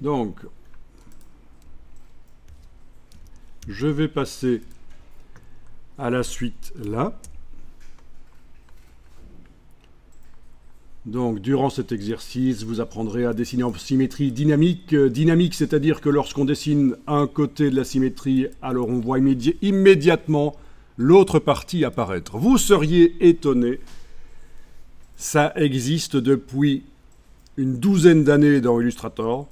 Donc, je vais passer à la suite là. Donc, durant cet exercice, vous apprendrez à dessiner en symétrie dynamique. Dynamique, c'est-à-dire que lorsqu'on dessine un côté de la symétrie, alors on voit immédiatement l'autre partie apparaître. Vous seriez étonné, ça existe depuis une douzaine d'années dans Illustrator,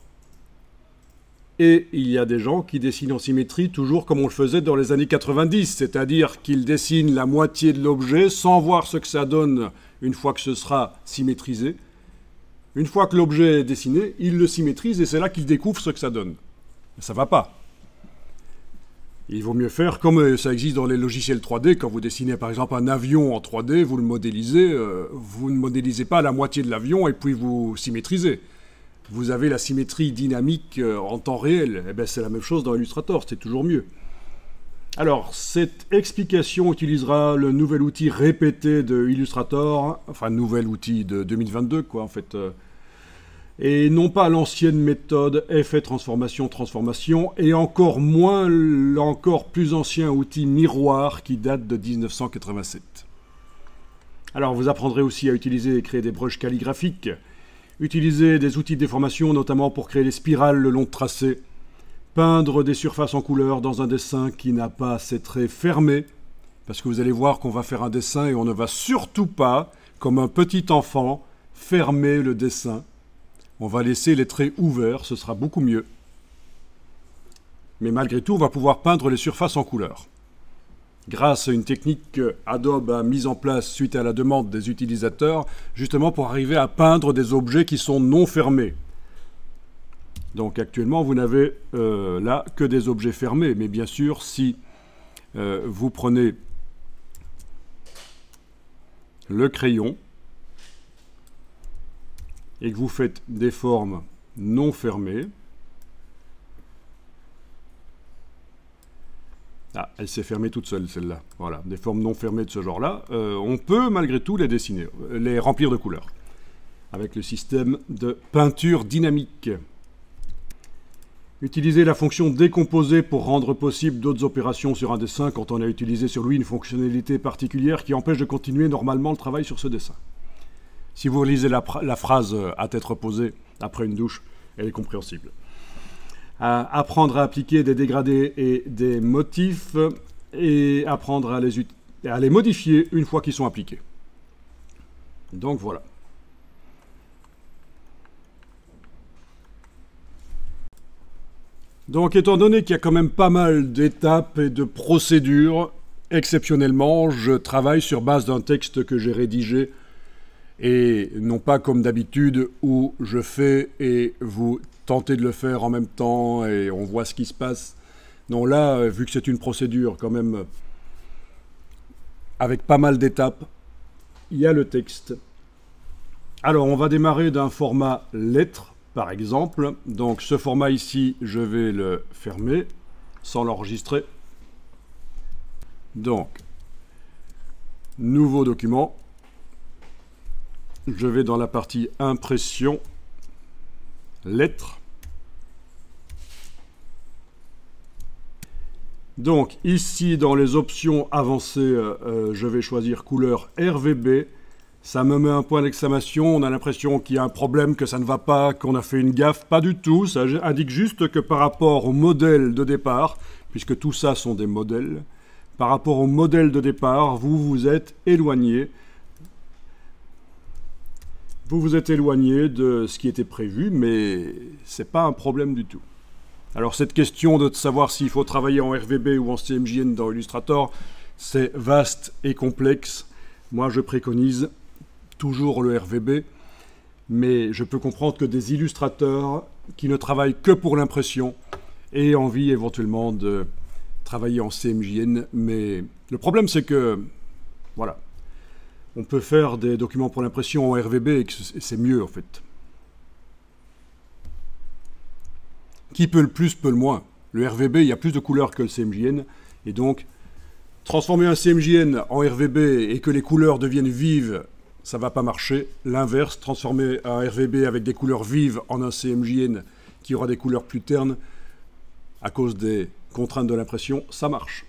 et il y a des gens qui dessinent en symétrie toujours comme on le faisait dans les années 90, c'est-à-dire qu'ils dessinent la moitié de l'objet sans voir ce que ça donne une fois que ce sera symétrisé. Une fois que l'objet est dessiné, ils le symétrisent et c'est là qu'ils découvrent ce que ça donne. Ça ne va pas. Il vaut mieux faire comme ça existe dans les logiciels 3D. Quand vous dessinez par exemple un avion en 3D, vous le modélisez, vous ne modélisez pas la moitié de l'avion et puis vous symétrisez. Vous avez la symétrie dynamique en temps réel. Eh bien, c'est la même chose dans Illustrator, c'est toujours mieux. Alors, cette explication utilisera le nouvel outil répété de Illustrator, enfin, nouvel outil de 2022, quoi, en fait, et non pas l'ancienne méthode effet transformation, et encore moins l'encore plus ancien outil miroir qui date de 1987. Alors, vous apprendrez aussi à utiliser et créer des brushes calligraphiques, utiliser des outils de déformation, notamment pour créer des spirales le long de tracés, peindre des surfaces en couleur dans un dessin qui n'a pas ses traits fermés, parce que vous allez voir qu'on va faire un dessin et on ne va surtout pas, comme un petit enfant, fermer le dessin. On va laisser les traits ouverts, ce sera beaucoup mieux. Mais malgré tout, on va pouvoir peindre les surfaces en couleur. Grâce à une technique que Adobe a mise en place suite à la demande des utilisateurs, justement pour arriver à peindre des objets qui sont non fermés. Donc actuellement, vous n'avez là que des objets fermés. Mais bien sûr, si vous prenez le crayon et que vous faites des formes non fermées, ah, elle s'est fermée toute seule, celle-là. Voilà, des formes non fermées de ce genre-là, on peut malgré tout les dessiner, les remplir de couleurs, avec le système de peinture dynamique. Utiliser la fonction décomposer pour rendre possible d'autres opérations sur un dessin quand on a utilisé sur lui une fonctionnalité particulière qui empêche de continuer normalement le travail sur ce dessin. Si vous lisez la phrase à tête reposée après une douche, elle est compréhensible. Apprendre à appliquer des dégradés et des motifs et apprendre à les modifier une fois qu'ils sont appliqués. Donc voilà. Donc, étant donné qu'il y a quand même pas mal d'étapes et de procédures, exceptionnellement, je travaille sur base d'un texte que j'ai rédigé et non pas comme d'habitude où je fais et vous tentez de le faire en même temps et on voit ce qui se passe. Non, là, vu que c'est une procédure quand même avec pas mal d'étapes, il y a le texte. Alors, on va démarrer d'un format lettre. Par exemple, donc ce format ici, je vais le fermer sans l'enregistrer. Donc, nouveau document. Je vais dans la partie impression, lettres. Donc ici, dans les options avancées, je vais choisir couleur RVB. Ça me met un point d'exclamation, on a l'impression qu'il y a un problème, que ça ne va pas, qu'on a fait une gaffe. Pas du tout, ça indique juste que par rapport au modèle de départ, puisque tout ça sont des modèles, par rapport au modèle de départ, vous vous êtes éloigné. Vous vous êtes éloigné de ce qui était prévu, mais ce n'est pas un problème du tout. Alors cette question de savoir s'il faut travailler en RVB ou en CMJN dans Illustrator, c'est vaste et complexe. Moi, je préconise toujours le RVB, mais je peux comprendre que des illustrateurs qui ne travaillent que pour l'impression aient envie éventuellement de travailler en CMJN, mais le problème c'est que, voilà, on peut faire des documents pour l'impression en RVB et c'est mieux en fait. Qui peut le plus, peut le moins. Le RVB, il y a plus de couleurs que le CMJN, et donc transformer un CMJN en RVB et que les couleurs deviennent vives, ça ne va pas marcher. L'inverse, transformer un RVB avec des couleurs vives en un CMJN qui aura des couleurs plus ternes à cause des contraintes de l'impression, ça marche.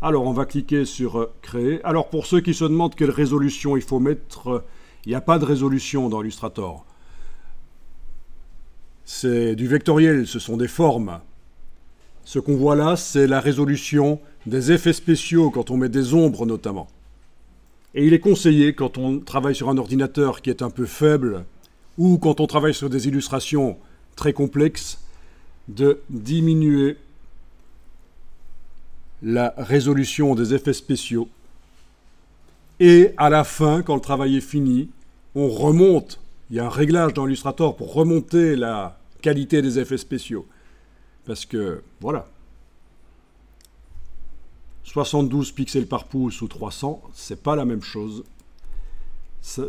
Alors on va cliquer sur créer. Alors pour ceux qui se demandent quelle résolution il faut mettre, il n'y a pas de résolution dans Illustrator. C'est du vectoriel, ce sont des formes. Ce qu'on voit là, c'est la résolution des effets spéciaux quand on met des ombres notamment. Et il est conseillé quand on travaille sur un ordinateur qui est un peu faible ou quand on travaille sur des illustrations très complexes de diminuer la résolution des effets spéciaux. Et à la fin, quand le travail est fini, on remonte. Il y a un réglage dans Illustrator pour remonter la qualité des effets spéciaux. Parce que, voilà, 72 pixels par pouce ou 300, c'est pas la même chose.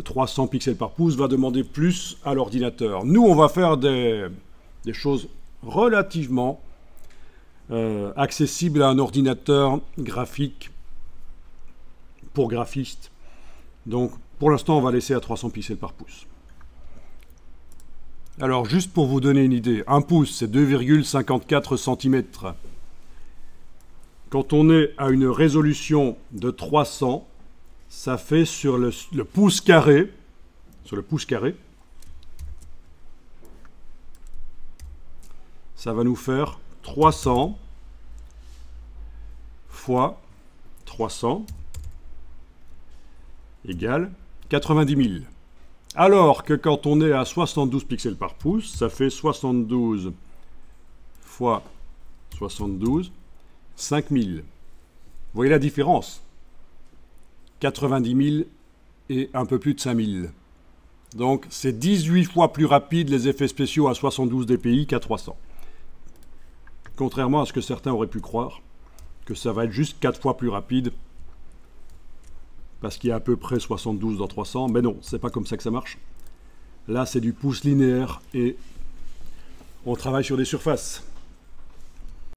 300 pixels par pouce va demander plus à l'ordinateur. Nous, on va faire des choses relativement accessibles à un ordinateur graphique pour graphiste. Donc, pour l'instant, on va laisser à 300 pixels par pouce. Alors, juste pour vous donner une idée, un pouce, c'est 2,54 cm. Quand on est à une résolution de 300, ça fait sur le pouce carré, ça va nous faire 300 fois 300 égale 90 000. Alors que quand on est à 72 pixels par pouce, ça fait 72 fois 72, 5000. Vous voyez la différence? 90 000 et un peu plus de 5000. Donc c'est 18 fois plus rapide les effets spéciaux à 72 dpi qu'à 300. Contrairement à ce que certains auraient pu croire, que ça va être juste 4 fois plus rapide, parce qu'il y a à peu près 72 dans 300, mais non, c'est pas comme ça que ça marche. Là, c'est du pouce linéaire et on travaille sur des surfaces.